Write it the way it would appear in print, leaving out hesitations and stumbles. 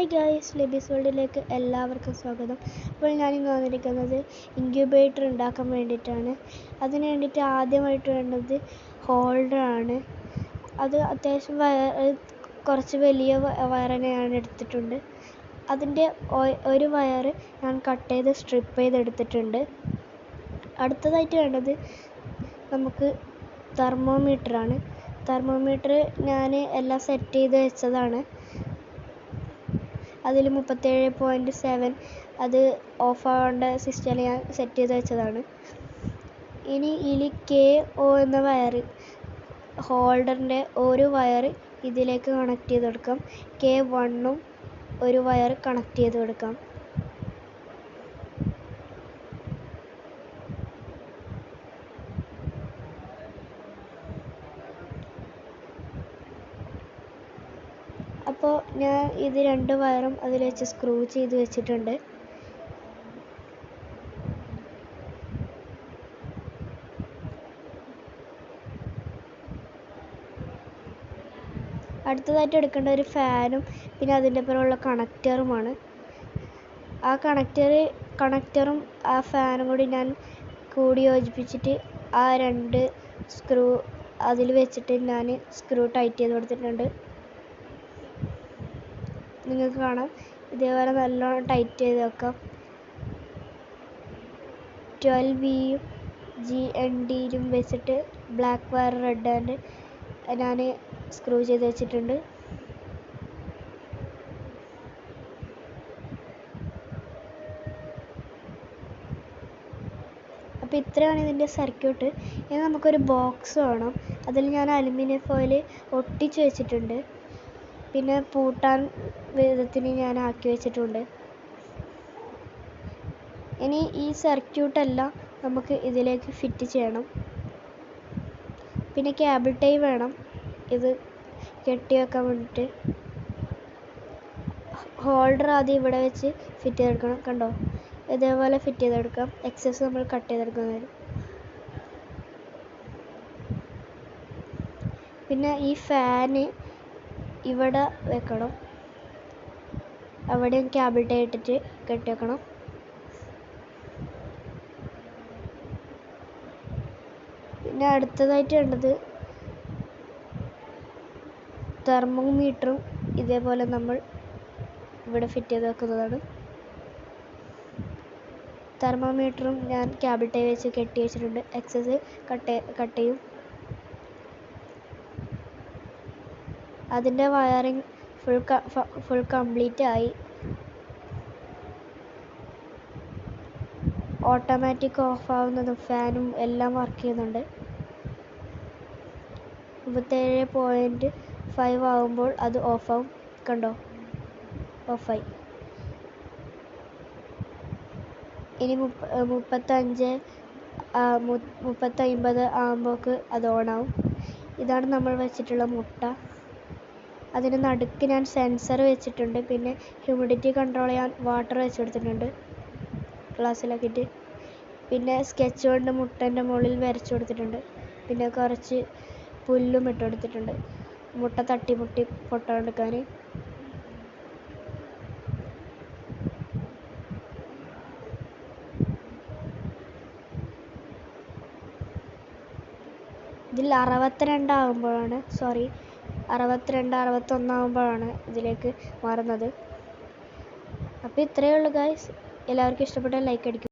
Hi guys, Libi's വേൾഡിലേക്ക് എല്ലാവർക്കും സ്വാഗതം. അപ്പോൾ ഞാനിന്ന് വന്നിരിക്കുന്നത് ഇൻക്യുബേറ്റർ ഉണ്ടാക്കാൻ വേണ്ടിയിട്ടാണ്. അതിന് വേണ്ടിയിട്ട് ആദ്യമായിട്ട് വേണ്ടത് ഹോൾഡറാണ്. അത് അത്യാവശ്യം കുറച്ച് വലിയ വയർ ഞാൻ എടുത്തിട്ടുണ്ട്. അതിൻ്റെ ഒരു വയർ ഞാൻ കട്ട് ചെയ്ത് സ്ട്രിപ്പ് ചെയ്തെടുത്തിട്ടുണ്ട്. അടുത്തതായിട്ട് വേണ്ടത് നമുക്ക് തെർമോമീറ്ററാണ്. തെർമോമീറ്റർ ഞാൻ എല്ലാം സെറ്റ് ചെയ്ത് വെച്ചതാണ്. അതിൽ 37.7 അത് ഓഫ് ആവേണ്ട സിസ്റ്റത്തിൽ ഞാൻ സെറ്റ് ചെയ്ത് വെച്ചതാണ്. ഇനി ഇതിൽ KO എന്ന വയർ ഹോൾഡറിൻ്റെ ഒരു വയർ ഇതിലേക്ക് കണക്ട് ചെയ്ത് കൊടുക്കാം. K1 ഒരു വയർ കണക്ട് ചെയ്ത് കൊടുക്കാം. അപ്പോൾ ഞാൻ ഇത് 2 വയറും അതിൽ വെച്ച് സ്ക്രൂ ചെയ്ത് വെച്ചിട്ടുണ്ട്. അടുത്തതായിട്ട് എടുക്കേണ്ട ഒരു ഫാനും പിന്നെ അതിൻ്റെ പുറമുള്ള കണക്റ്ററുമാണ്. ആ കണക്റ്ററും ആ ഫാനും കൂടി ഞാൻ കൂടി യോജിപ്പിച്ചിട്ട് ആ 2 സ്ക്രൂ അതിൽ വെച്ചിട്ട് ഞാൻ സ്ക്രൂ ടൈറ്റ് ചെയ്ത് കൊടുത്തിട്ടുണ്ട്. നിങ്ങൾക്ക് കാണാം, ഇതേപോലെ നല്ലോണം ടൈറ്റ് ചെയ്ത് വെക്കാം. 12V GND വെച്ചിട്ട് ബ്ലാക്ക് വയർ റെഡ് ആൻഡ് ഞാൻ സ്ക്രൂ ചെയ്ത് വെച്ചിട്ടുണ്ട്. അപ്പോൾ ഇത്രയാണ് ഇതിൻ്റെ സർക്യൂട്ട്. ഇനി നമുക്കൊരു ബോക്സ് വേണം. അതിൽ ഞാൻ അലുമിനിയം ഫോയിൽ ഒട്ടിച്ച് വെച്ചിട്ടുണ്ട്. പിന്നെ പൂട്ടാൻ വിധത്തിന് ഞാൻ ആക്കി വെച്ചിട്ടുണ്ട്. ഇനി ഈ സർക്യൂട്ടെല്ലാം നമുക്ക് ഇതിലേക്ക് ഫിറ്റ് ചെയ്യണം. പിന്നെ കേബിൾ ടൈ വേണം ഇത് കെട്ടി വെക്കാൻ വേണ്ടിയിട്ട്. ഹോൾഡർ ആദ്യം ഇവിടെ വെച്ച് ഫിറ്റ് ചെയ്തെടുക്കണം. കണ്ടോ, ഇതേപോലെ ഫിറ്റ് ചെയ്തെടുക്കാം. എക്സസ് നമ്മൾ കട്ട് ചെയ്തെടുക്കുന്നതിന്. പിന്നെ ഈ ഫാന് ഇവിടെ വെക്കണം. അവിടെയും കേബിൾ ടൈ ഇട്ടിട്ട് കെട്ടി വെക്കണം. പിന്നെ അടുത്തതായിട്ട് വേണ്ടത് തെർമോമീറ്ററും ഇതേപോലെ നമ്മൾ ഇവിടെ ഫിറ്റ് ചെയ്ത് വെക്കുന്നതാണ്. തെർമോമീറ്ററും ഞാൻ കേബിൾ ടൈ വെച്ച് കെട്ടി വെച്ചിട്ടുണ്ട്. എക്സസ് കട്ട് ചെയ്യും. അതിൻ്റെ വയറിങ് ഫുൾ കംപ്ലീറ്റ് ആയി. ഓട്ടോമാറ്റിക് ഓഫ് ആവുന്നതും ഫാനും എല്ലാം വർക്ക് ചെയ്യുന്നുണ്ട്. 37.5 ആകുമ്പോൾ അത് ഓഫാവും. കണ്ടോ, ഓഫായി. ഇനി 50 ആകുമ്പോൾക്ക് അത് ഓണാവും. ഇതാണ് നമ്മൾ വെച്ചിട്ടുള്ള മുട്ട. അതിന് നടുക്ക് ഞാൻ സെൻസർ വെച്ചിട്ടുണ്ട്. പിന്നെ ഹ്യൂമിഡിറ്റി കൺട്രോൾ ചെയ്യാൻ വാട്ടർ വെച്ച് കൊടുത്തിട്ടുണ്ട് ഗ്ലാസ്സിലാക്കിയിട്ട്. പിന്നെ സ്കെച്ച് കൊണ്ട് മുട്ടൻ്റെ മുകളിൽ വരച്ചു കൊടുത്തിട്ടുണ്ട്. പിന്നെ കുറച്ച് പുല്ലും ഇട്ട് കൊടുത്തിട്ടുണ്ട് മുട്ട തട്ടിമുട്ടി പൊട്ടാണ്ടിരിക്കാൻ. ഇതിൽ 62 ആകുമ്പോഴാണ് 61 ആകുമ്പോഴാണ് ഇതിലേക്ക് മാറുന്നത്. അപ്പോൾ ഇത്രയേ ഉള്ളൂ ഗായ്സ്. എല്ലാവർക്കും ഇഷ്ടപ്പെട്ടാൽ ലൈക്ക് അടിക്കും.